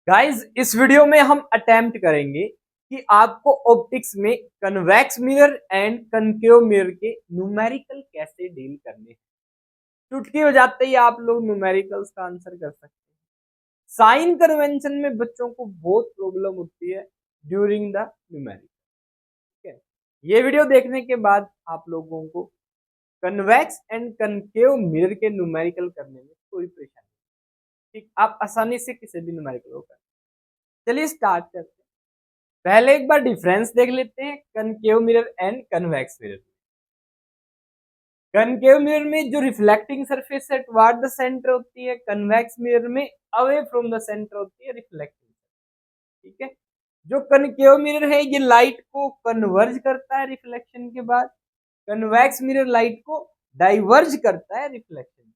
Guys इस video में हम अटेम्प्ट करेंगे कि आपको ऑप्टिक्स में convex mirror and concave mirror के न्यूमेरिकल कैसे डील करने हैं। चुटकी बजाते ही आप लोग न्यूमेरिकल्स का आंसर कर सकते हैं। साइन कन्वेंशन में बच्चों को बहुत प्रॉब्लम होती है ड्यूरिंग द न्यूमेरिकल। ठीक है, ये वीडियो देखने के बाद आप लोगों को कन्वेक्स एंड कनकेव मिरर के न्यूमेरिकल करने में कोई परेशानी नहीं। ठीक, आप आसानी से किसी भी न्यूमेरिकल को कर। चलिए स्टार्ट करते हैं। पहले एक बार डिफरेंस देख लेते हैं concave mirror and convex mirror. Concave mirror में जो रिफ्लेक्टिंग सरफेस है टुवर्ड द सेंटर होती है, कन्वेक्स मिरर में अवे फ्रॉम द सेंटर होती है रिफ्लेक्टिंग। ठीक है, जो कनकेव मिरर है ये लाइट को कन्वर्ज करता है रिफ्लेक्शन के बाद, कन्वेक्स मिरर लाइट को डाइवर्ज करता है रिफ्लेक्शन।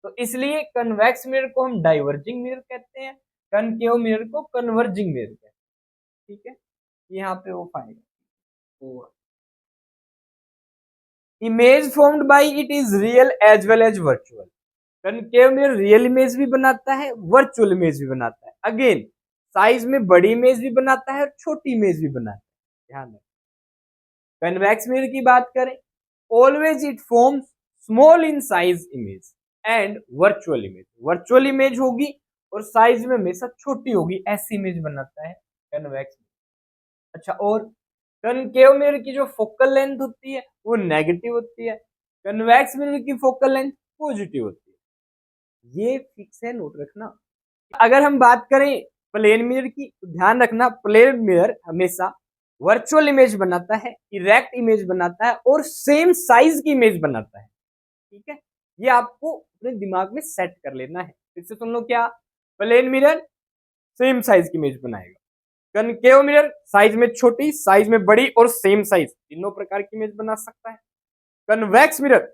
तो इसलिए कन्वेक्स मिरर को हम डाइवर्जिंग मिरर कहते हैं, कनकेव मिरर को कन्वर्जिंग मिरर कहते हैं। ठीक है, यहाँ पे वो find image formed by it is real as well as virtual. Concave mirror real image भी बनाता है, वर्चुअल इमेज भी बनाता है। अगेन साइज में बड़ी इमेज भी बनाता है और छोटी इमेज भी बनाता है। ध्यान रखें। कन्वेक्स मिरर की बात करें, always it forms small in size image and virtual image. Virtual image होगी और साइज में हमेशा छोटी होगी, ऐसी इमेज बनाता है कन्वेक्स। अच्छा, और कनकेव मिरर की जो फोकल लेंथ होती है वो नेगेटिव होती है, कन्वेक्स मिरर की फोकल लेंथ पॉजिटिव होती है। ये फिक्स है, नोट रखना। अगर हम बात करें प्लेन मिरर की तो ध्यान रखना, प्लेन मिरर हमेशा वर्चुअल इमेज बनाता है, इरेक्ट इमेज बनाता है और सेम साइज की इमेज बनाता है। ठीक है, ये आपको अपने दिमाग में सेट कर लेना है। फिर से सुन लो, क्या प्लेन मिरर सेम साइज की इमेज बनाएगा, कनकेव मिरर साइज में छोटी, साइज में बड़ी और सेम साइज तीनों प्रकार की इमेज बना सकता है। Convex mirror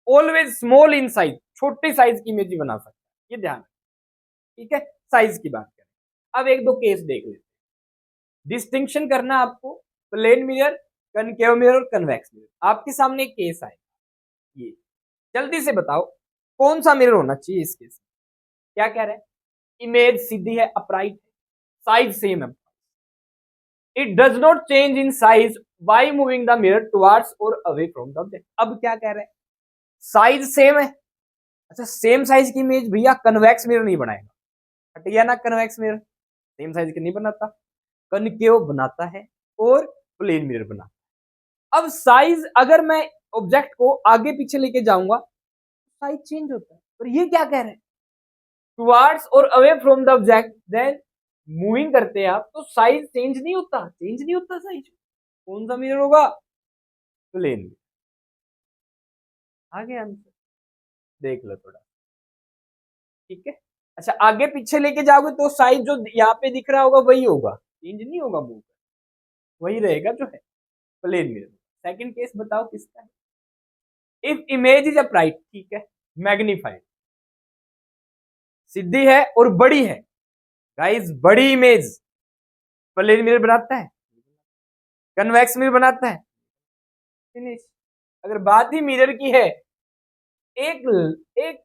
always small in size, छोटे साइज की इमेज ही बना सकता है, ये ध्यान। ठीक है, साइज की बात करें। अब एक दो केस देख लेते हैं। डिस्टिंक्शन करना आपको प्लेन मिरर, कनकेव मिरर और कन्वेक्स मिरर। आपके सामने एक केस आएगा, ये जल्दी से बताओ कौन सा मिरर होना चाहिए इस केस में। क्या कह रहे हैं? इमेज सीधी है, अपराइट है, साइज सेम है, it does not change in size by moving the mirror towards और अवे फ्रॉम द ऑब्जेक्ट। अब क्या कह रहे हैं? साइज सेम है। अच्छा, सेम साइज की इमेज भैया कन्वेक्स मिरर नहीं बनाएगा, हटिया ना। कन्वेक्स मिरर सेम साइज की नहीं बनाता, कनकेव बनाता है और प्लेन मिरर बनाता है। अब साइज अगर मैं ऑब्जेक्ट को आगे पीछे लेके जाऊंगा तो साइज चेंज होता है, और ये क्या कह रहे हैं? टुवर्ड्स और away from the object, then moving करते हैं आप तो साइज चेंज नहीं होता, चेंज नहीं होता साइज। कौन सा मिरर होगा? प्लेन। आगे आंसर देख लो थोड़ा। ठीक है, अच्छा आगे पीछे लेके जाओगे तो साइज जो यहाँ पे दिख रहा होगा वही होगा, चेंज नहीं होगा, मूव वही रहेगा जो है प्लेन मिरर। सेकंड केस बताओ किसका है? इफ इमेज इज अपराइट, ठीक है, मैग्नीफाइड, सीधी है और बड़ी है। गाइस बड़ी इमेज प्लेन मिरर बनाता है, कन्वेक्स मिरर बनाता है, फिनिश। अगर बात ही मिरर की है, एक एक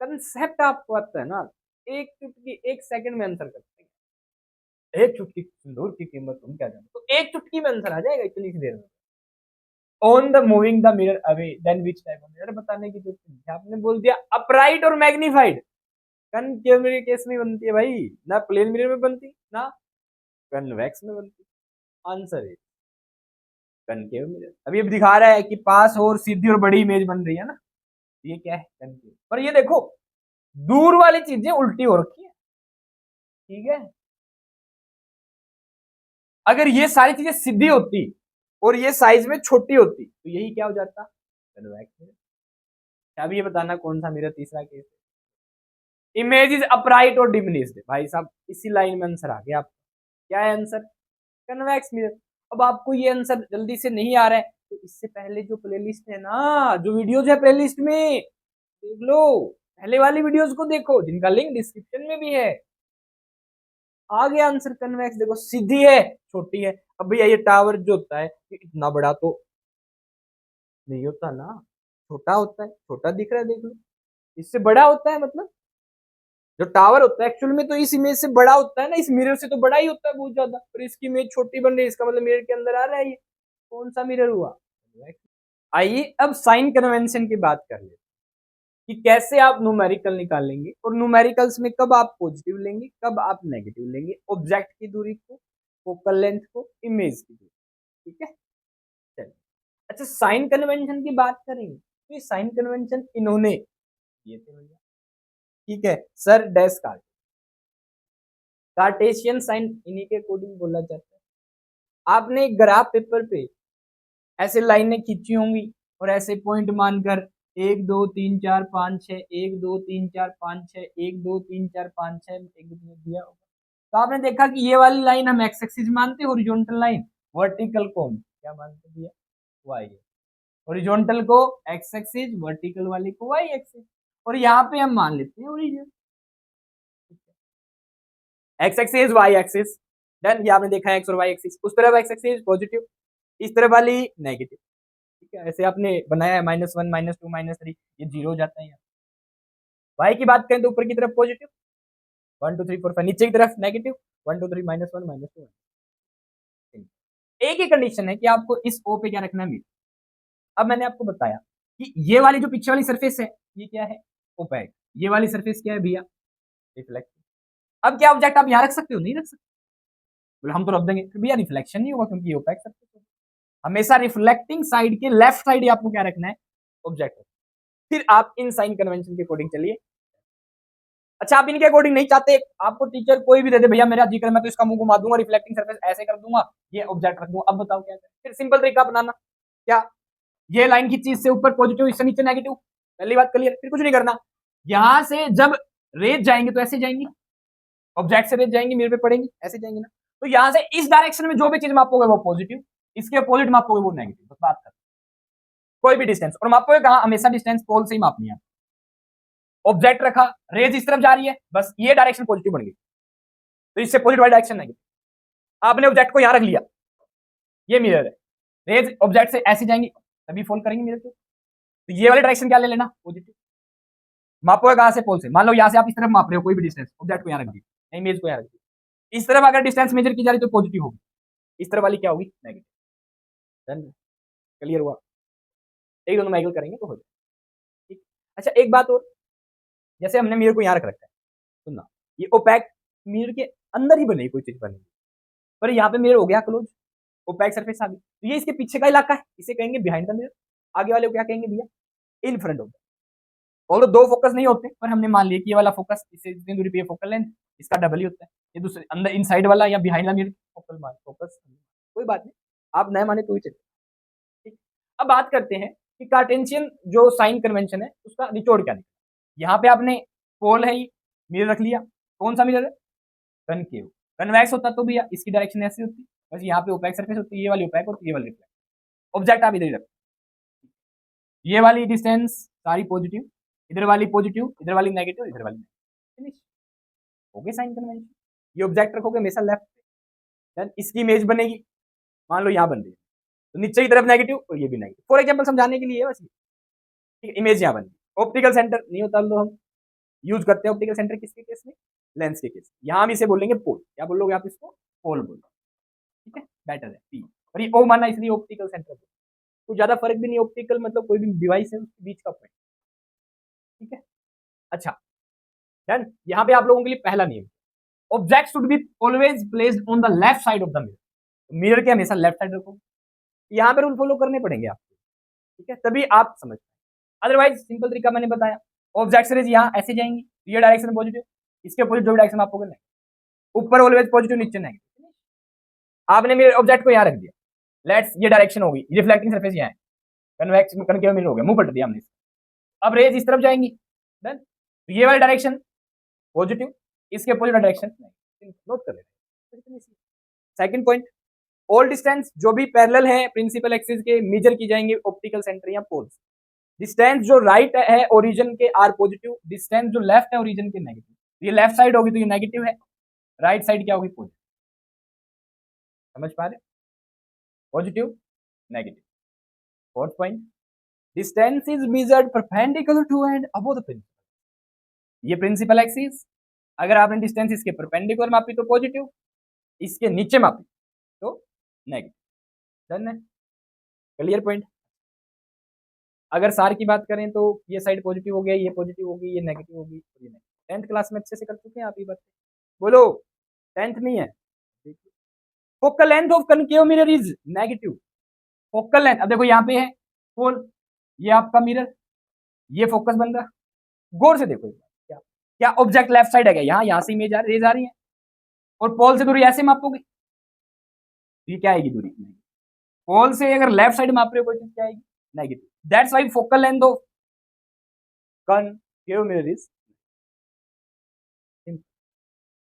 कंसेप्ट आपको आता है ना, एक चुटकी एक सेकंड में आंसर करते हैं। एक चुटकी सिंदूर की कीमत तुम क्या जानते हो, तो एक चुटकी में आंसर आ जाएगा इतनी सी देर में। On the moving the mirror away then which type of mirror बताने की जरूरत, आपने बोल दिया अपराइट और मैग्नीफाइड। कनकेव मिरर केस में बनती है भाई, ना प्लेन मिरर में बनती ना कन्वेक्स में बनती। आंसर है कनकेव मिरर। अभी अब दिखा रहा है कि पास और सीधी और बड़ी इमेज बन रही है ना, ये क्या है? कनकेव। पर ये देखो दूर वाली चीजें उल्टी हो रखी है। ठीक है, अगर ये सारी चीजें सीधी होती और ये साइज में छोटी होती तो यही क्या हो जाता? Convex mirror. अब ये बताना कौन सा मिरर तीसरा केस है? इमेज इज अपराइट और डिमिनिश्ड। भाई साहब इसी लाइन में आंसर आ गया आपका। क्या है आंसर? Convex mirror. अब आपको ये आंसर जल्दी से नहीं आ रहा है तो इससे पहले जो प्लेलिस्ट है ना, जो वीडियोज है प्लेलिस्ट में, देख लो, पहले वाली वीडियोज को देखो जिनका लिंक डिस्क्रिप्शन में भी है। आगे आंसर कन्वेक्स। देखो सीधी है, छोटी है। अब भैया ये टावर जो होता है ये इतना बड़ा तो नहीं होता ना, छोटा होता है, छोटा दिख रहा है, देख लो। इससे बड़ा होता है मतलब जो टावर होता है एक्चुअल में तो इस इमेज से बड़ा होता है ना, इस मिरर से तो बड़ा ही होता है बहुत ज्यादा, और इसकी इमेज छोटी बन रही है, इसका मतलब मिरर के अंदर आ रहा है ये। कौन सा मिरर हुआ? आइए अब साइन कन्वेंशन की बात कर ले कि कैसे आप न्यूमेरिकल निकालेंगे, और न्यूमेरिकल्स में कब आप पॉजिटिव लेंगे, कब आप नेगेटिव लेंगे, ऑब्जेक्ट की दूरी को, फोकल लेंथ को, इमेज की दूरी। ठीक है, चलिए। अच्छा, साइन कन्वेंशन की बात करेंगे तो ये साइन कन्वेंशन इन्होंने ये थे भैया। ठीक है, सर डैश कार्टेशियन साइन इन्हीं के अकॉर्डिंग बोला जाता है। आपने एक ग्राफ पेपर पे ऐसे लाइनें खींची होंगी और ऐसे पॉइंट मानकर 1 2 3 4 5 6, 1 2 3 4 5 6, 1 2 3 4 5 6, 1 2 3 दिया होगा। तो आपने देखा कि ये वाली लाइन हम एक्स एक्सिस मानते हैं, हॉरिजॉन्टल लाइन, वर्टिकल को हम क्या मानते हैं भैया? वाई। हॉरिजॉन्टल को एक्स एक्सिस, वर्टिकल वाली को वाई एक्सिस, और यहाँ पे हम मान लेते हैं origin. X axis Y axis, done. ये आपने देखा है एक्स और वाई एक्सिस, उस तरफ एक्स एक्सिस पॉजिटिव, इस तरफ वाली नेगेटिव। ठीक है, ऐसे आपने बनाया है -1 -2 -3, ये 0 हो जाता है यहाँ। वाई की बात करें तो ऊपर की तरफ पॉजिटिव 1 2 3 4 5, नीचे की तरफ नेगेटिव 1 2 3 -1 -2। एक ही कंडीशन है कि आपको इस ओ पे क्या रखना है, अब मैंने आपको बताया कि ये वाली जो पीछे वाली सरफेस है ये क्या है? ओपेक। ये वाली सरफेस क्या है भैया? रिफ्लेक्ट। अब क्या ऑब्जेक्ट आप यहाँ रख सकते हो? नहीं रख सकते। बोले हम तो रख देंगे, भैया रिफ्लेक्शन नहीं होगा क्योंकि ये ओपेक सरफेस है। हमेशा रिफ्लेक्टिंग साइड के लेफ्ट साइड ही आपको क्या रखना है? ऑब्जेक्ट। फिर आप इन साइन कन्वेंशन के अकॉर्डिंग चलिए। अच्छा, आप इनके अकॉर्डिंग नहीं चाहते, आपको टीचर कोई भी दे दे, भैया मेरा जी कर मैं तो इसका मुंह घुमा दूंगा, रिफ्लेक्टिंग सरफेस ऐसे कर दूंगा, ये ऑब्जेक्ट रख दूंगा। अब बताओ क्या करें? फिर सिंपल तरीका अपनाना। क्या? ये लाइन खींची, इससे ऊपर पॉजिटिव, इससे नीचे नेगेटिव, पहली बात क्लियर। फिर कुछ नहीं करना, यहां से जब रेज जाएंगे तो ऐसे जाएंगी, ऑब्जेक्ट से रेज जाएंगी, मिरर पे पड़ेंगी, ऐसे जाएंगे ना। तो यहां से इस डायरेक्शन में जो भी चीज मापोगे वो पॉजिटिव, इसके अपोजिट मापोगे वो नेगेटिव। बस बात कर, कोई भी डिस्टेंस, और मापोगे कहां? हमेशा डिस्टेंस पोल से ही मापनी है। ऑब्जेक्ट रखा, रेज इस तरफ जा रही है, बस ये डायरेक्शन पॉजिटिव बन गई, तो इससे पॉजिटिव वाली डायरेक्शन नेगेटिव। आपने ऑब्जेक्ट को यहां रख लिया, ये मिरर है, रेज ऑब्जेक्ट से ऐसी जाएंगी, तभी फोल्ड करेंगे मिरर को, तो ये वाली डायरेक्शन क्या ले लेना? पॉजिटिव। मापोगे कहां से? पोल से। मान लो यहां से आप इस तरफ माप रहे हो कोई भी डिस्टेंस, ऑब्जेक्ट को यहां रख दी, इमेज को यहां रख दी, इस तरफ अगर डिस्टेंस मेजर की जा रही तो पॉजिटिव होगी, इस तरफ वाली क्या होगी? नेगेटिव। डन, क्लियर हुआ? एक दोनों माइकल करेंगे तो हो जाए। ठीक। अच्छा, एक बात और, जैसे हमने मिरर को यहां रख रखा है, सुनना, ये ओपैक मिरर के अंदर ही बनी कोई चीज बनी, पर यहाँ पे मिरर हो गया क्लोज, ओपैक सरफेस आ गई, तो ये इसके पीछे का इलाका है, इसे कहेंगे बिहाइंड द मिरर। आगे वाले को क्या कहेंगे भैया? In front of. और दो फोकस नहीं होते, पर हमने मान लिया कि ये वाला फोकस, इससे इतनी दूरी पे फोकल लेंथ, इसका डबल ही होता है। ये दूसरे अंदर इन साइड वाला या बिहाइंड द मिरर फोकल मान फोकस, कोई बात नहीं, आप नए माने तो ही चलिए। ठीक। अब बात करते हैं कि कार्टेशियन जो साइन कन्वेंशन है उसका निचोड़ क्या निकला। यहाँ पे आपने पोल है, मिरर रख लिया, कौन सा मिरर है? कनकेव। कन्वेक्स होता तो भैया इसकी डायरेक्शन ऐसी होती, बस यहाँ पे ओपैक सरफेस होती है, ये वाली ओपैक होती है, ये वाली रिफ्लेक्ट। ऑब्जेक्ट आप इधर ही रखो, ये वाली डिस्टेंस सारी पॉजिटिव, इधर वाली पॉजिटिव, इधर वाली नेगेटिव, इधर वाली फिनिश हो गई साइन कन्वेंशन। ये ऑब्जेक्ट रखोगे हमेशा लेफ्ट पे, देन इसकी इमेज बनेगी, मान लो यहाँ बन रही है, तो नीचे की तरफ नेगेटिव और ये भी नेगेटिव, फॉर एग्जाम्पल समझाने के लिए बस। ठीक है, इमेज यहाँ बन गई। ऑप्टिकल सेंटर नहीं होता, लो हम यूज करते हैं ऑप्टिकल सेंटर किसके केस में? लेंस के केस। यहाँ हम इसे बोलेंगे पोल, क्या बोलोगे आप इसको? पोल बोलो। ठीक है, बेटर है पी, और ये ओ माना इसलिए ऑप्टिकल सेंटर। कुछ ज्यादा फर्क भी नहीं, ऑप्टिकल मतलब कोई भी डिवाइस है उसके बीच का पॉइंट। ठीक है, अच्छा डन। यहाँ पे आप लोगों के लिए पहला नियम, object should be always placed on the left side of the mirror. Mirror के हमेशा लेफ्ट साइड रखो, यहाँ पे रूल फॉलो करने पड़ेंगे आपको। ठीक है, तभी आप समझ पाए, अदरवाइज सिंपल तरीका मैंने बताया, ऑब्जेक्ट रेज यहाँ ऐसे जाएंगी, ये डायरेक्शन पॉजिटिव, इसके अपोजिट जो डायरेक्शन आपको करना है, ऊपर ऑलवेज पॉजिटिव, नीचे नेगेटिव। आपने मेरे ऑब्जेक्ट को यहाँ रख दिया, लेट्स ये डायरेक्शन होगी, रिफ्लेक्टिंग सरफेस यहाँ है, कन्वेक्स कनकेव मिरर हो गया, मुंह पलट दिया हमने। अब रेज इस तरफ जाएंगी, डन। तो ये वाली डायरेक्शन पॉजिटिव, इसके अपोजिट डायरेक्शन नोट कर लेना। सेकंड पॉइंट, ऑल डिस्टेंस जो भी पैरेलल है प्रिंसिपल एक्सिस के मेजर की जाएंगे ऑप्टिकल सेंटर या पोल्स। डिस्टेंस जो राइट है ओरिजिन के आर पॉजिटिव, डिस्टेंस जो लेफ्ट है ओरिजिन के नेगेटिव। ये लेफ्ट साइड होगी तो ये नेगेटिव है, राइट साइड क्या होगी? पॉजिटिव। समझ पा रहे? Positive negative. Fourth point, distance is measured perpendicular to and above the principal. ये प्रिंसिपल एक्सिस, अगर आपने डिस्टेंस इसके परपेंडिकुलर मापी तो पॉजिटिव, इसके नीचे मापी तो नेगेटिव। डन है, क्लियर पॉइंट। अगर सार की बात करें तो ये साइड पॉजिटिव हो गया, ये पॉजिटिव होगी, ये नेगेटिव होगी, ये नेगेटिव। 10th क्लास में अच्छे से कर चुके हैं आप ये बात, बोलो 10th में ही है। Focal length of concave mirror is negative. Focal length, अब देखो यहाँ पे है पोल, ये आपका मिरर, ये फोकस बन रहा, गौर से देखो क्या क्या ऑब्जेक्ट लेफ्ट साइड है क्या, यहाँ से इमेज रेज आ रही है, और पोल से दूरी ऐसे मापोगे, ये क्या आएगी दूरी, पोल से अगर लेफ्ट साइड माप रहे हो कोई चीज क्या आएगी, negative. That's why focal length of concave mirror is.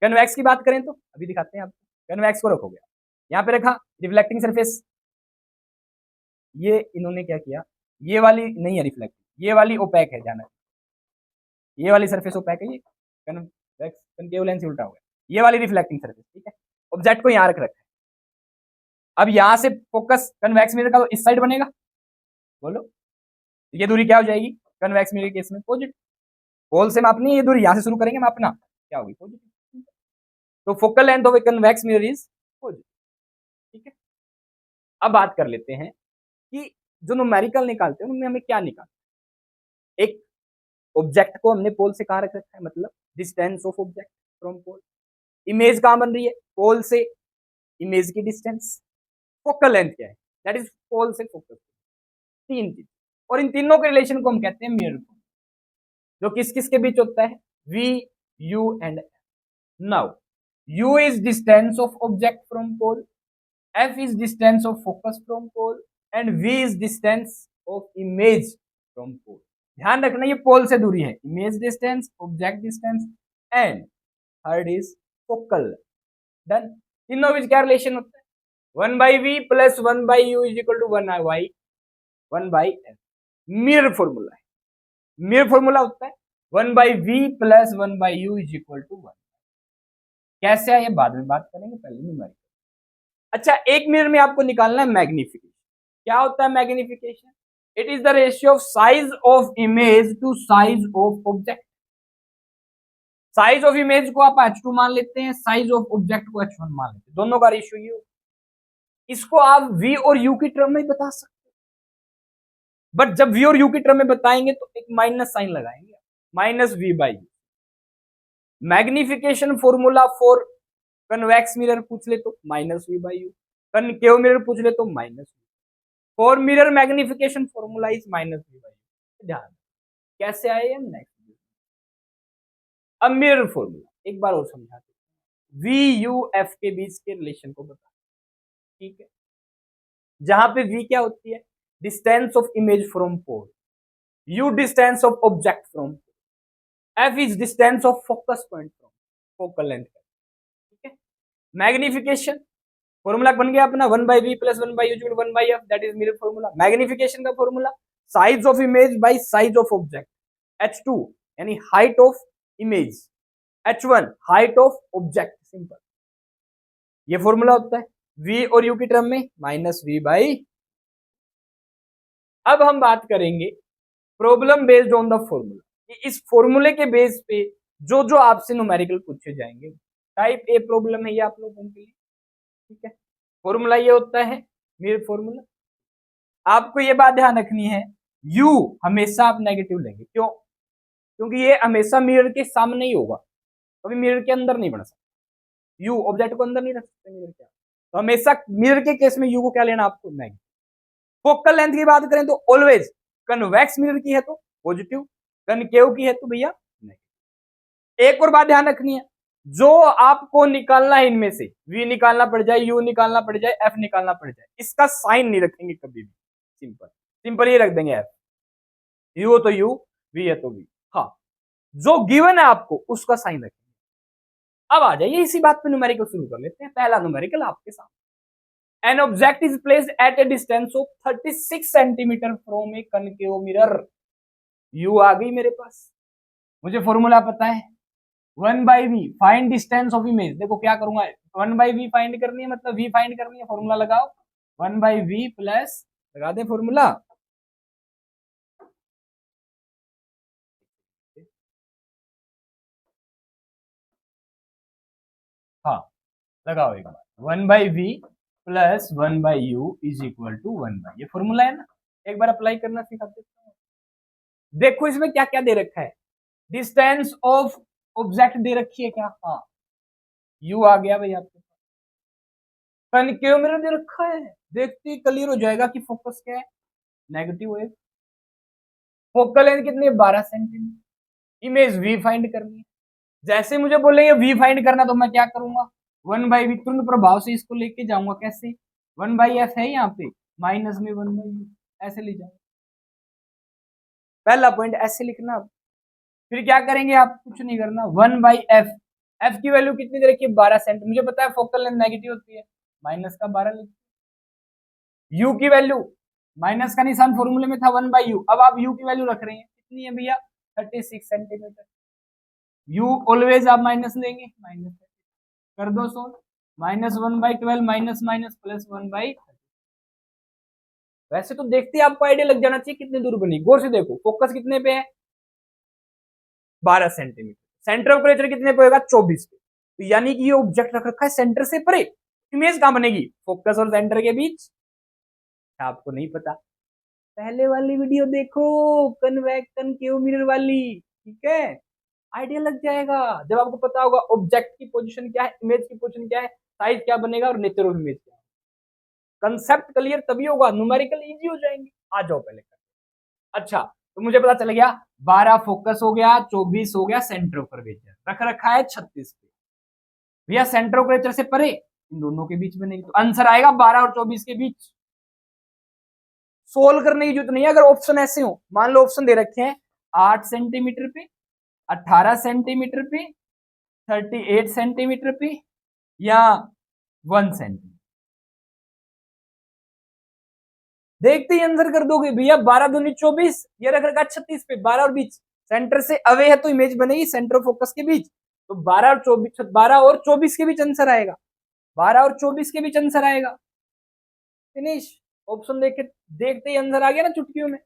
Convex की बात करें तो अभी दिखाते हैं आपको। कन्वेक्स को रखोगे, यहाँ पे रखा रिफ्लेक्टिंग सरफेस, ये इन्होंने क्या किया, ये वाली नहीं है रिफ्लेक्टिंग, ये वाली ओपैक है, जाना ये वाली सरफेस ओपैक है, ये कन्वेक्स कनकेव लेंस उल्टा हो गया, ये वाली रिफ्लेक्टिंग सरफेस, ठीक है। ऑब्जेक्ट को यहाँ रख रखा है, अब यहाँ से फोकस कन्वेक्स मिरर का तो इस साइड बनेगा, बोलो ये दूरी क्या हो जाएगी, कन्वेक्स मिरर के केस में पॉजिटिव। पोल से मापनी है ये दूरी, यहाँ से शुरू करेंगे मापना, क्या होगी, पॉजिटिव। तो focal length of A convex mirror is positive, ठीक है। अब बात कर लेते हैं कि जो न्यूमेरिकल निकालते हैं उनमें हमें क्या निकालना है। एक ऑब्जेक्ट को हमने पोल से कहाँ रख रखा है, मतलब distance of object from pole. Image कहाँ बन रही है, पोल से इमेज की डिस्टेंस। फोकल लेंथ क्या है, दैट इज पोल से फोकस, तीन चीज। और इन तीनों के रिलेशन को हम कहते हैं मिरर, जो किस किस के बीच होता है, V U and F. Now U is distance of object from pole, F is distance of focus from pole, and V is distance of image from pole. ध्यान रखना ये पोल से दूरी है, image distance, object distance, and third is focal. Done. तीनों बीच क्या relation होता है, 1/v plus 1/u is equal to 1/f। Mirror formula है, मिरर फॉर्मूला होता है 1/v plus 1/u is equal to 1। कैसे है ये बाद में बात करेंगे, पहले न्यूमेरिकल। अच्छा, एक मिरर में आपको निकालना है मैग्निफिकेशन। क्या होता है magnification, it is the ratio of size of image to size of object. Size of image को आप h2 मान लेते हैं, साइज ऑफ ऑब्जेक्ट को h1 मान लेते हैं, दोनों का रेशियो ये हो। इसको आप v और u की टर्म में बता सकते हैं, बट जब v और u की टर्म में बताएंगे तो एक माइनस साइन लगाएंगे, -v/u। Magnification formula for convex mirror पूछ ले तो -v/u, कनकेव मिरर पूछ ले तो -v। For mirror magnification formula is -v/u। ध्यान कैसे आए हम नेक्स्ट। अब मिरर फॉर्मूला एक बार और समझाते हैं, वी यू एफ के बीच के रिलेशन को बता, ठीक है। जहां पे v क्या होती है, distance of image from pole, u distance of object from pole, f is distance of focus point from focal length, ठीक है। मैग्निफिकेशन फॉर्मूला बन गया अपना 1/v plus 1/u 1/f, that is mirror formula. Magnification का formula size of image by size of object, h2 यानी height of image, h1 height of object, simple ये formula होता है। v और u की टर्म में -v/। अब हम बात करेंगे problem based on the formula, कि इस फॉर्मूले के बेस पे जो जो आपसे न्यूमेरिकल पूछे जाएंगे। टाइप ए प्रॉब्लम है ये आप लोगों के लिए, ठीक है। फॉर्मूला ये होता है मिरर फॉर्मूला। आपको ये बात ध्यान रखनी है, u हमेशा आप नेगेटिव लेंगे, क्यों, क्योंकि ये हमेशा मिरर के सामने ही होगा, कभी मिरर के अंदर नहीं बना सकता। u ऑब्जेक्ट को अंदर नहीं रख सकते मिरर के, तो हमेशा मिरर के केस में u को क्या लेना आपको, नेगेटिव। फोकल लेंथ की बात करें तो ऑलवेज कन्वेक्स मिरर की है तो पॉजिटिव, कनकेव की है तो भैया नेगेटिव। एक और बात ध्यान रखनी है, जो आपको निकालना है इनमें से, v निकालना पड़ जाए, u निकालना पड़ जाए, f निकालना पड़ जाए, इसका साइन नहीं रखेंगे कभी भी, सिंपल सिंपल ही रख देंगे f। u हो तो u, v है तो v। हाँ, जो गिवन है आपको उसका साइन रखेंगे। अब आ जाइए इसी बात पे न्यूमेरिकल शुरू कर लेते हैं। पहला न्यूमेरिकल आपके सामने, an object is placed at a distance of 36 centimeter from a concave mirror। u आ गई मेरे पास, मुझे फॉर्मूला पता है 1/v, find distance of image. देखो क्या करूंगा, 1/v फाइंड करनी है, मतलब v फाइंड करनी है, फॉर्मूला लगाओ 1/v प्लस, लगा दे फॉर्मूला, लगाओ एक बार, 1/v plus 1/u is equal to 1/, ये फॉर्मूला है ना, एक बार अप्लाई करना सिखा देता हूँ। देखो इसमें क्या क्या दे रखा है, डिस्टेंस ऑफ ऑब्जेक्ट दे रखी है क्या, हाँ u आ गया भाई आपके पास, कनकेव मिरर दे रखा है, देखते ही क्लियर हो जाएगा कि फोकस क्या है, नेगेटिव वेव, फोकल लेंथ कितनी है 12 सेंटीमीटर, इमेज v फाइंड करनी है, जैसे मुझे बोलेंगे v फाइंड करना तो मैं क्या करूंगा, 1/v तुरंत प्रभाव से इसको लेके जाऊंगा, कैसे 1/f है यहाँ पे, माइनस में 1/u, ऐसे ले जाऊंगा, पहला पॉइंट ऐसे लिखना आप। फिर क्या करेंगे आप, कुछ नहीं करना, 1/f, f की वैल्यू कितनी दे रखी है 12 सेंट, मुझे पता है फोकल लेंथ नेगेटिव होती है, माइनस का 12 लिख, u की वैल्यू, माइनस का निशान फॉर्मूले में था 1/u, अब आप u की वैल्यू रख रहे हैं कितनी है भैया 36 सेंटीमीटर, u ऑलवेज आप माइनस लेंगे, माइनस कर दो सोल्व, -1/12 माइनस माइनस प्लस 1/, वैसे तो देखते ही आपको आइडिया लग जाना चाहिए कितनी दूर बनी, गौर से देखो फोकस कितने पे है 12 सेंटीमीटर, सेंटर ऑफ कर्वेचर कितने पे होगा 24 पे, तो यानी कि ये ऑब्जेक्ट रख रखा है सेंटर से परे, इमेज कहां बनेगी फोकस और सेंटर के बीच, आपको नहीं पता, पहले वाली वीडियो देखो कन्वेक्शन मिरर वाली, ठीक है, आइडिया लग जाएगा, जब आपको पता होगा ऑब्जेक्ट की पोजीशन क्या है, इमेज की पोजीशन क्या है, साइज क्या बनेगा और नेचर ऑफ इमेज क्या है, कंसेप्ट क्लियर तभी होगा, न्यूमेरिकल इजी हो जाएंगे, आ जाओ पहले कर। अच्छा तो मुझे पता चल गया 12 फोकस हो गया, 24 हो गया सेंटर ऑफ कर्वेचर, रख रखा है 36 पे, भैया सेंटर ऑफ कर्वेचर से परे इन दोनों के बीच में नहीं, तो आंसर आएगा 12 और 24 के बीच, सोल्व करने की जरूरत नहीं है, अगर ऑप्शन ऐसे हो, मान लो ऑप्शन दे रखे हैं 8 सेंटीमीटर पे, 18 सेंटीमीटर पे, 38 सेंटीमीटर पे, या 1 सेंटीमीटर, देखते ही आंसर कर दोगे भैया, 12 दूनी 24, ये रख रखा 36 पे, 12 और बीच, सेंटर से अवे है तो इमेज बनेगी सेंटर फोकस के बीच, तो 12 और 24, 12 और 24 के बीच आंसर आएगा, 12 और 24 के बीच आंसर आएगा, फिनिश, ऑप्शन देखे देखते ही आंसर आ गया ना चुटकियों में।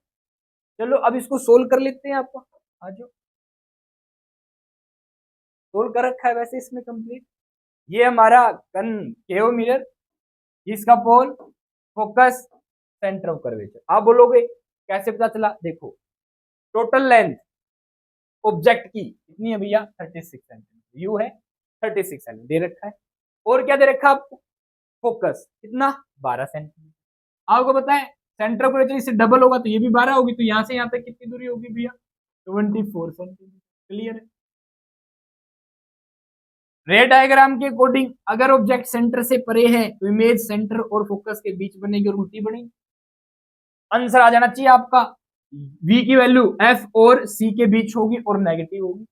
चलो अब इसको सोल्व कर लेते हैं, आपको आ जाओ, सोल्व कर रखा है वैसे इसमें कंप्लीट, ये हमारा कनकेव मिरर, इसका पोल, फोकस, सेंटर ऑफ कर्वेचर, आप बोलोगे कैसे पता चला, देखो टोटल लेंथ ऑब्जेक्ट की कितनी है भैया 36 सेंटीमीटर, यू है 36 सेंटीमीटर दे रखा है, और क्या दे रखा है आपको, फोकस कितना 12 सेंटीमीटर, आपको पता है सेंटर ऑफ कर्वेचर इससे डबल होगा तो ये भी 12 होगी, तो यहां से यहां तक कितनी दूरी होगी भैया 24 सेंटीमीटर, क्लियर है। रे डायग्राम के अकॉर्डिंग अगर ऑब्जेक्ट सेंटर से परे है तो इमेज सेंटर और फोकस के बीच बनेगी और उल्टी बनेगी, आंसर आ जाना चाहिए आपका v की वैल्यू f और c के बीच होगी और नेगेटिव होगी,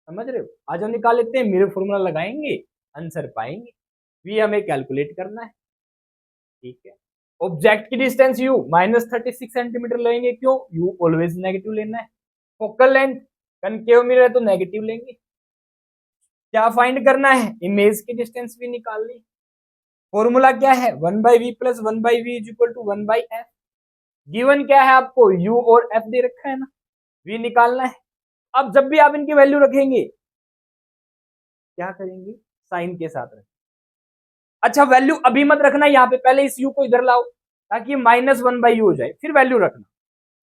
समझ रहे हो, आज हम निकाल लेते हैं, मेरे फॉर्मूला लगाएंगे आंसर पाएंगे, v हमें कैलकुलेट करना है, ठीक है, ऑब्जेक्ट की डिस्टेंस u -36 सेंटीमीटर लेंगे, क्यों u ऑलवेज नेगेटिव लेना है, फोकल लेंथ कनकेव मिरर है तो नेगेटिव लेंगे, क्या फाइंड करना है, इमेज की डिस्टेंस भी निकालनी, फॉर्मूला क्या है 1/v plus 1/v is equal to 1/f, given क्या है आपको u और f दे रखा है ना, v निकालना है, अब जब भी आप इनकी वैल्यू रखेंगे क्या करेंगे, साइन के साथ रखें, अच्छा वैल्यू अभी मत रखना यहाँ पे, पहले इस u को इधर लाओ ताकि -1/u हो जाए, फिर वैल्यू रखना,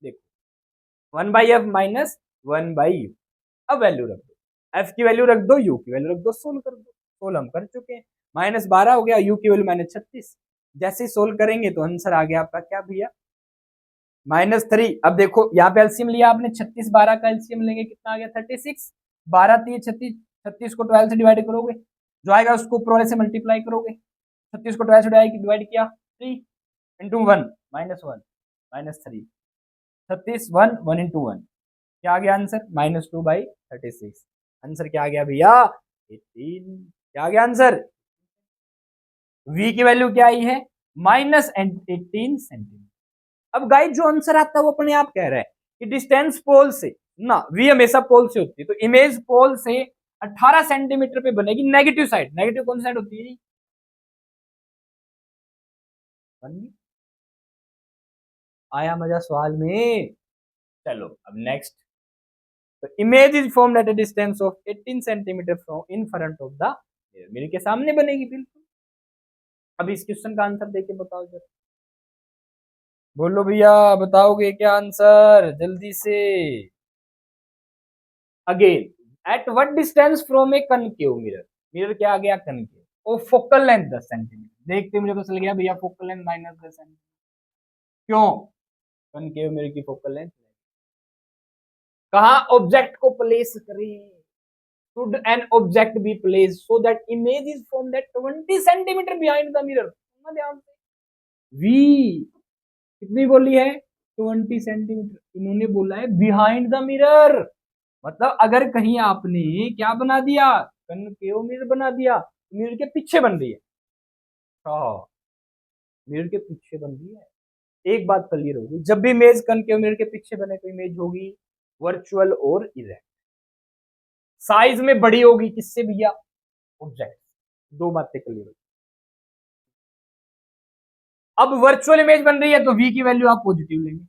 देखो 1/f माइनस 1/u, अब वैल्यू रख दो, f की वैल्यू रख दो, u की वैल्यू रख दो, सोल्व कर दो, सोल्व हम कर चुके हैं, -12 हो गया, u की वैल्यू -36, जैसे सोल्व करेंगे तो आंसर आ गया आपका क्या भैया -3, अब देखो यहाँ पे एलसीएम लिया आपने 36 12 का एलसीएम लेंगे कितना आ गया 36, 12 3 36, 36 को 12 से डिवाइड करोगे जो आएगा उसको ऊपर वाले से मल्टीप्लाई करोगे, 36 को 12 से डिवाइड किया 3 इंटू 1 -1 -3, 36 1 1 इंटू 1, क्या आ गया आंसर -2/36, आंसर क्या आ गया भैया 18, क्या आ गया आंसर, v की वैल्यू क्या आई है -18 सेंटीमीटर, अब गाइस जो आंसर आता है वो अपने आप कह रहा है कि डिस्टेंस पोल से ना, v हमेशा पोल से होती है, तो इमेज पोल से 18 सेंटीमीटर पे बनेगी नेगेटिव साइड, नेगेटिव कौन सी साइड होती है, आया मजा सवाल में, चलो अब नेक्स्ट, तो image is formed at a distance of 18 centimetre from in front of the mirror के सामने बनेगी बिल्कुल। अब इस क्वेश्चन का आंसर देके बताओ जरा, बोलो भैया, बताओगे क्या आंसर जल्दी से। Again, at what distance from A concave mirror, mirror क्या आ गया कनकेव, और फोकल लेंथ 10 सेंटीमीटर। देखते मुझे पता चल गया भैया फोकल लेंथ -10 सेंटीमीटर। क्यों? कनकेव मिरर की फोकल लेंथ, कहा ऑब्जेक्ट को प्लेस करें, should an object be placed so that image is formed at 20 centimetre behind the mirror। ध्यान से, v कितनी बोली है, 20 सेंटीमीटर, इन्होंने बोला है बिहाइंड द मिरर। मतलब अगर कहीं आपने क्या बना दिया, कनकेव मिरर बना दिया, मिरर के पीछे बन रही है, हाँ मिरर के पीछे बन रही है। एक बात क्लियर होगी, जब भी इमेज कनकेव मिरर के पीछे बने तो इमेज होगी वर्चुअल और इरेक्ट। साइज में बड़ी होगी किससे भैया, ऑब्जेक्ट। दो बातें क्लियर होगी। अब वर्चुअल इमेज बन रही है तो v की वैल्यू आप पॉजिटिव लेंगे।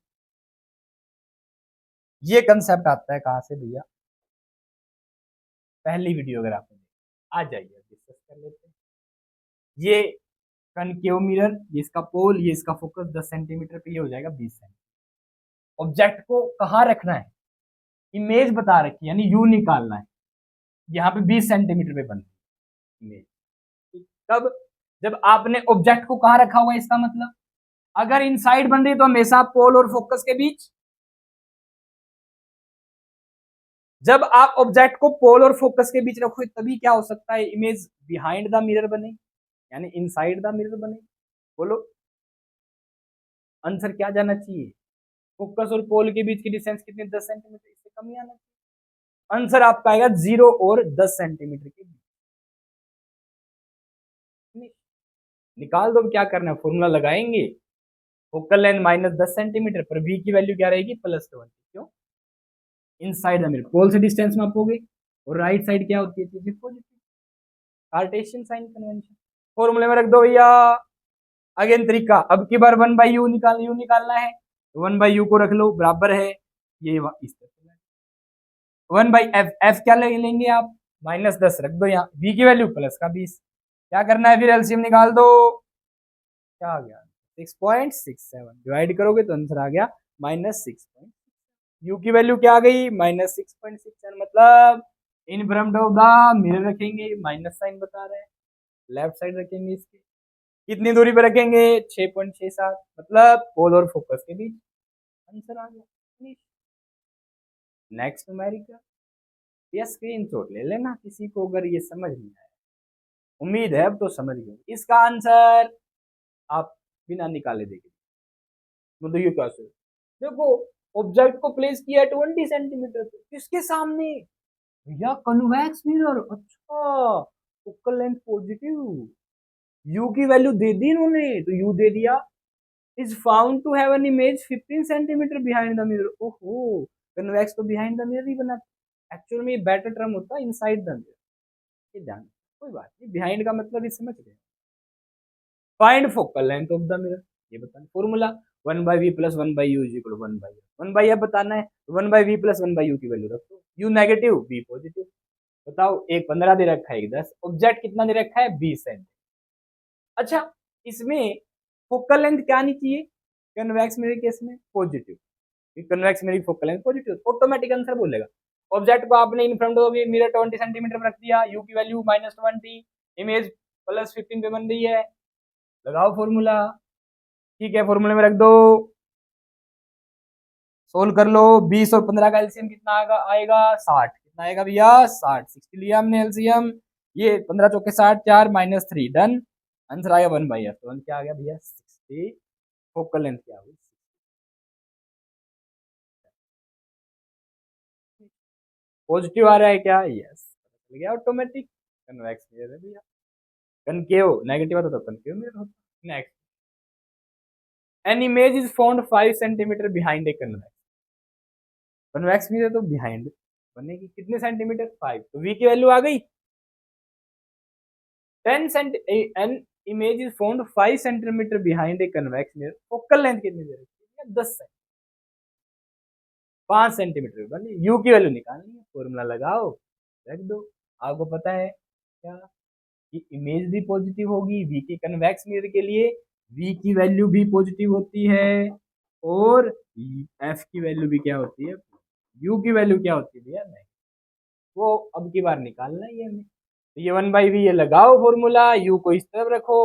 ये कंसेप्ट आता है कहां से भैया, पहली वीडियो अगर आपने आ जाइए डिस्कस कर लेते हैं। ये कनकेव मिरर, ये इसका पोल, ये इसका फोकस 10 सेंटीमीटर पे, ये हो जाएगा 20 सेंटीमीटर। ऑब्जेक्ट को कहाँ रखना है, इमेज बता रखी है, यानी यू निकालना है, यहाँ पे 20 सेंटीमीटर पे बन इमेज। तब जब आपने ऑब्जेक्ट को कहाँ रखा हुआ है, इसका मतलब अगर इनसाइड बन रही है तो हमेशा पोल और फोकस के बीच। जब आप ऑब्जेक्ट को पोल और फोकस के बीच रखोगे तभी क्या हो सकता है, इमेज बिहाइंड द मिरर बने, यानी इनसाइड द मिरर बने। बोलो आंसर क्या जाना चाहिए, फोकस और पोल के बीच की डिस्टेंस कितनी, 10 सेंटीमीटर, इससे कम ही आना चाहिए। आंसर आपका आएगा 0 और 10 सेंटीमीटर के बीच। निकाल दो, क्या करना है, फॉर्मूला लगाएंगे, फोकल लेंथ -10 सेंटीमीटर पर v की वैल्यू क्या रहेगी, +20। क्यों, इनसाइड द मिरर, पोल से डिस्टेंस मापोगे, और राइट साइड क्या होती है, पॉजिटिव, कार्टेशियन साइन कन्वेंशन। फॉर्मूले में रख दो भैया। अगेन तरीका, अब की बार 1/u निकालना है, 1/u को रख लो, बराबर है ये इस तरह, 1/f, f क्या लेंगे आप, -10 रख दो यहाँ, v की वैल्यू +20। क्या करना है फिर, एलसीएम निकाल दो, क्या आ गया 6.67, डिवाइड करोगे तो आंसर आ गया -6। u की वैल्यू क्या आ गई, -6.67, मतलब in front of the mirror रखेंगे, माइनस साइन बता रहे हैं, लेफ्ट साइड रखेंगे इसके, कितनी दूरी पे रखेंगे, 6.67, मतलब पोल और फोकस के बीच। आंसर आ गया। नेक्स्ट न्यूमेरिकल, ये स्क्रीनशॉट ले लेना किसी को अगर ये समझ नहीं आया, उम्मीद है अब तो समझ गए। इसका आंसर आप बिना निकाले देखें, मतलब ये कैसे, देखो ऑब्जेक्ट को प्लेस किया 20 सेंटीमीटर पे, किसके सामने भैया, कन्वेक्स मिरर। अच्छा, फोकल लेंथ पॉजिटिव, u की वैल्यू दे दी इन्होंने, तो u दे दिया, is found to have an image 15 centimetre behind the mirror. ओहो, कन्वेक्स तो बिहाइंड द मिरर ही बना, एक्चुअल में ये बेटर टर्म होता है इनसाइड द मिरर, ये ध्यान, कोई बात नहीं, बिहाइंड का मतलब ये समझ गए। Find focal length of the mirror, ये बताना formula, 1/v + 1/u = 1/f, 1/f बताना है, 1/v + 1/u की वैल्यू रखो, u नेगेटिव v पॉजिटिव। बताओ, एक 15 दे रखा है, एक 10, ऑब्जेक्ट कितना दे रखा है, 20 सेंटीमीटर। अच्छा, इसमें फोकल लेंथ क्या आनी चाहिए, कन्वेक्स मिरर केस में पॉजिटिव, कन्वेक्स मिरर की focal length positive, automatic answer बोलेगा। ऑब्जेक्ट को आपने in front of mirror 20 centimetre पर रख दिया, u की वैल्यू -20, इमेज +15 पे बन रही है, लगाओ फॉर्मूला। ठीक है, फॉर्मूले में रख दो, सोल्व कर लो, 20 और 15 का एलसीएम कितना आएगा 60, कितना आएगा भैया 60, 60 लिया हमने एलसीएम, ये 15 चौके 60, 4 -3 डन, आंसर आया 1/f, तो क्या आ गया भैया 60, फोकल लेंथ क्या हुई, पॉजिटिव आ रहा है क्या, यस, चल गया ऑटोमेटिक, कन्वेक्स मिरर है भैया, कनकेव नेगेटिव होता तो कनकेव मिरर होता। Next, N image is found 5 centimetre behind a convex, convex mirror तो बिहाइंड बनेगी, कितने सेंटीमीटर, 5, तो v की वैल्यू आ गई 10 cent, an image is found 5 centimetre behind a convex mirror, focal length कितनी दे रखी है, 10 सेंटीमीटर, 5 सेंटीमीटर बनी, u की वैल्यू निकालनी है, फॉर्मूला लगाओ, रख दो, आपको पता है क्या, कि इमेज भी पॉजिटिव होगी v के कन्वेक्स मिरर के लिए, v की वैल्यू भी पॉजिटिव होती है और f की वैल्यू भी क्या होती है, u की वैल्यू क्या होती है भैया, नहीं, वो अब की बार निकालना ही है हमें। तो ये 1/v ये लगाओ फॉर्मूला, u को इस तरफ रखो,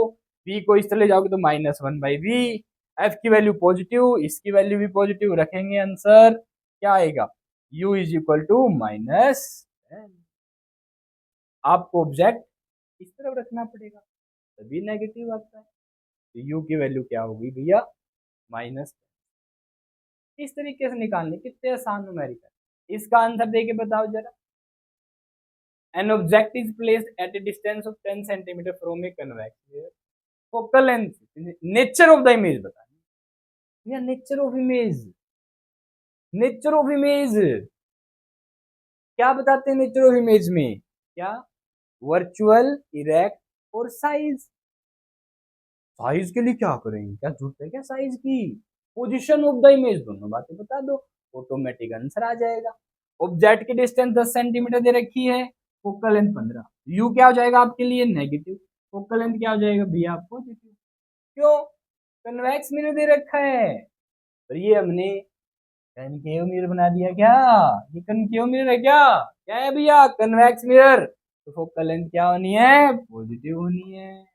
v को इस तरह ले जाओगे तो -1/v, f की वैल्यू पॉजिटिव, इसकी वैल्यू भी पॉजिटिव रखेंगे, आंसर क्या आएगा, u इज इक्वल टू -10। आपको ऑब्जेक्ट इस तरफ रखना पड़ेगा तभी नेगेटिव आता है, तो u की वैल्यू क्या होगी भैया, -10। इस तरीके से निकालने, कितने आसान न्यूमेरिकल। इसका आंसर देके बताओ जरा। An object is placed at a distance of 10 centimeter from a convex mirror. Focal length, nature of the image बतानी। या nature of image, nature of image क्या बताते हैं नेचर ऑफ इमेज में, क्या, वर्चुअल, इरेक्ट और साइज। साइज के लिए क्या करेंगे, क्या जरूरत है क्या साइज की, पोजीशन ऑफ द इमेज, दोनों बातें बता दो, ऑटोमेटिक आंसर आ जाएगा। ऑब्जेक्ट की डिस्टेंस 10 सेंटीमीटर दे रखी है, फोकल लेंथ 15, यू क्या हो जाएगा आपके लिए नेगेटिव, फोकल लेंथ क्या हो जाएगा भैया पॉजिटिव। क्यों, कन्वेक्स मिरर दे रखा है, और ये हमने कनकेव मिरर बना दिया क्या, ये कनकेव मिरर है क्या है भैया, कन्वेक्स मिरर, तो फोकल लेंथ क्या होनी है, पॉजिटिव होनी है,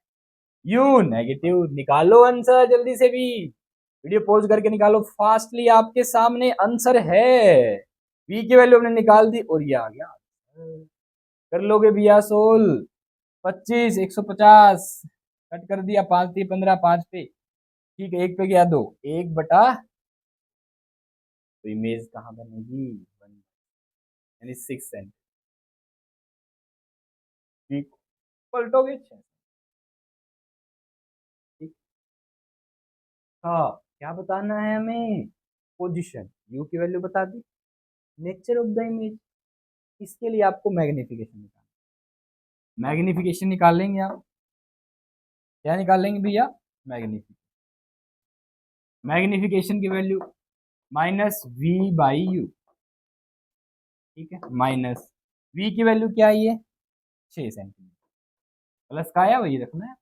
यू नेगेटिव। निकालो आंसर जल्दी से भी, वीडियो पॉज करके निकालो फास्टली, आपके सामने आंसर है, v की वैल्यू हमने निकाल दी और ये आ गया, कर लोगे भैया सोल, 25 150 कट कर दिया, 5 थी 15, 5 पे ठीक है, एक पे गया 2, 1/, तो इमेज कहाँ बनेगी, यानी 6 सेंटीमीटर, ठीक, पलटोगे 6, ठीक। हाँ, क्या बताना है हमें, पोजीशन, यू की वैल्यू बता दी, नेचर ऑफ द इमेज, इसके लिए आपको मैग्निफिकेशन निकालना, मैग्निफिकेशन निकालेंगे आप, क्या निकालेंगे भैया, मैग्निफिकेशन, मैग्निफिकेशन की वैल्यू -v/u, ठीक है, माइनस v की वैल्यू क्या आई है 6 सेंटीमीटर, प्लस का आया वही रखना है,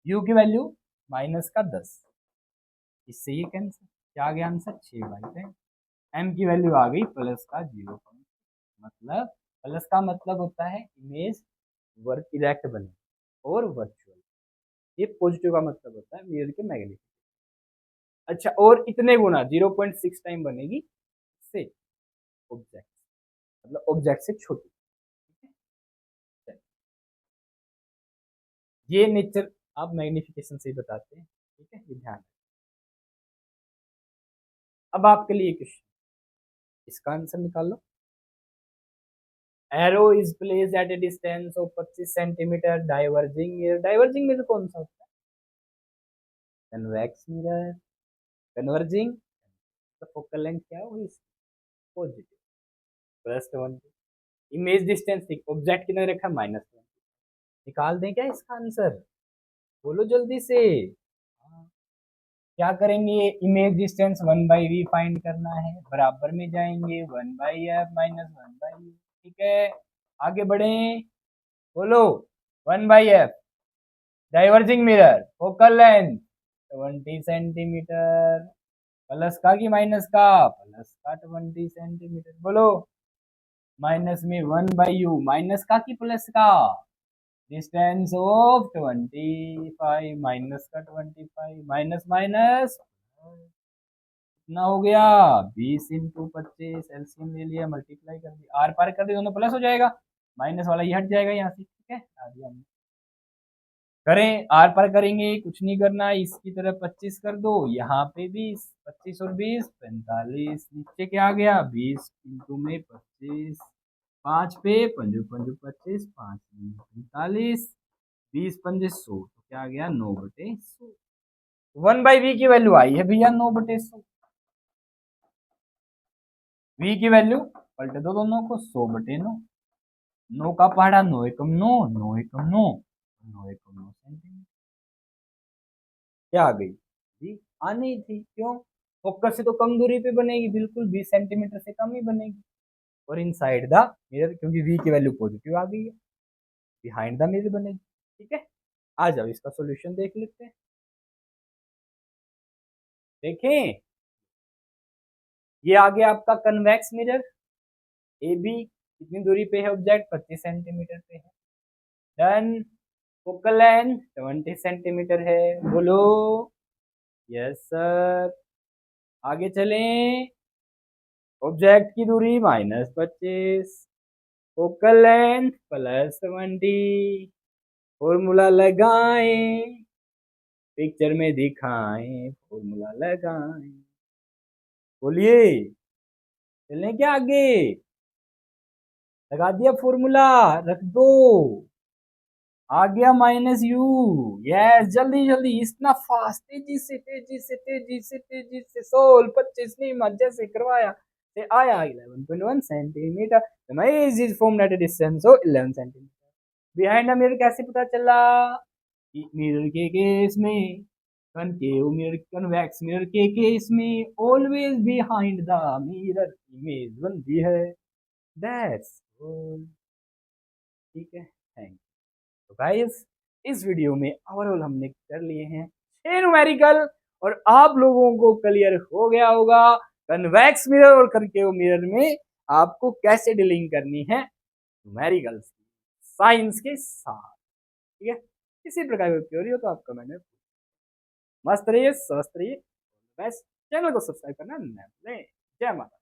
u की वैल्यू -10, इससे ये कैंसिल, क्या आ गया आंसर 6/10, m की वैल्यू आ गई प्लस का 0, मतलब प्लस का मतलब होता है इमेज वर्क इरेक्ट बने और वर्चुअल, ये पॉजिटिव का मतलब होता है मिरर के मैग्नेटिक। अच्छा, और इतने गुना 0.6 टाइम बनेगी से ऑब्जेक्ट, मतलब ऑब्जेक्ट से छोटी, ये नेचर आप मैग्निफिकेशन से ही बताते हैं, ठीक है, ये ध्यान। अब आपके लिए क्वेश्चन, इसका आंसर निकाल लो। Arrow is placed at a distance of 25 centimetre, diverging mirror, diverging mirror कौन सा होता है, कन्वेक्स मिरर, कन्वर्जिंग, तो फोकल लेंथ क्या होगी, पॉजिटिव, +20, इमेज डिस्टेंस, ऑब्जेक्ट कितने रखा -20, निकाल दें क्या इसका आंसर, बोलो जल्दी से। हाँ, क्या करेंगे, इमेज डिस्टेंस 1/v फाइंड करना है, बराबर में जाएंगे 1/f -1/u, ठीक है, आगे बढ़े, बोलो 1/f, diverging mirror, focal length 20 centimetre, plus का कि माइनस का, प्लस का 20 सेंटीमीटर, बोलो, माइनस में 1/u, माइनस का कि प्लस का, डिस्टेंस ऑफ 25, माइनस का 25, माइनस माइनस कितना हो गया, 20 × 25, एलसीएम ले लिया, मल्टीप्लाई कर दिया, आर पार कर दिया, दोनों प्लस हो जाएगा, माइनस वाला ये हट जाएगा यहाँ से, ठीक है, आ दिया हमने। करें, आर पार करेंगे, कुछ नहीं करना, इसकी तरफ 25 कर दो, यहाँ पे 20, 25 और 20 45, नीचे क्या आ गया 20 × में 25, 5 पे 5 5 25, 5 45, 20 पंजे 100, तो क्या आ गया 9/100, 1/v की वैल्यू आई है भैया 9/100, v की वैल्यू पलटे दो दोनों को, 100/9, 9 का पहाड़ा 9 एकम 9, 9 एकम 9, 9 एकम 9 सेंटीमीटर, क्या आ गई जी, आनी थी, क्यों, फोकस से तो कम दूरी पे बनेगी, बिल्कुल 20 सेंटीमीटर से कम ही बनेगी, और इनसाइड द मिरर, क्योंकि v की वैल्यू पॉजिटिव आ गई है, बिहाइंड द मिरर बनेगी, ठीक है, आ जाओ इसका सॉल्यूशन देख लेते हैं। देखें, ये आ गया आपका कन्वेक्स मिरर। ए बी कितनी दूरी पे है ऑब्जेक्ट, 25 सेंटीमीटर पे है। डन। फोकल लेंथ 20 सेंटीमीटर है। बोलो। Yes sir. आगे चलें। ऑब्जेक्ट की दूरी -25, फोकल लेंथ +20। फॉर्मूला लगाएं, पिक्चर में दिखाएं, फॉर्मूला लगाएं। बोलिए, चलें क्या आगे? लगा दिया फॉर्मूला, रख दो। आ गया -u। यस, जल्दी जल्दी, इतना फास्ट, तेजी से तेजी से तेजी से तेजी से सोल 25 नहीं मजे से करवाया से आया 11.1 centimetre. The image is formed at a distance of 11 centimetre behind the mirror. कैसे पता चला? मिरर के केस में, कनकेव मिरर, कन्वेक्स मिरर के केस में always behind the mirror image बनती है। That's all. ठीक है, थैंक। तो गाइस, इस वीडियो में ओवरऑल हमने कर लिए हैं 6 न्यूमेरिकल, और आप लोगों को क्लियर हो गया होगा कन्वेक्स मिरर और कनकेव मिरर में आपको कैसे डीलिंग करनी है न्यूमेरिकल्स साइंस के साथ। ठीक है, किसी प्रकार की क्वेरी हो तो आप कमेंट में। मस्त रहिए, स्वस्थ रहिए, बेस्ट। चैनल को सब्सक्राइब करना न भूलें। जय माता।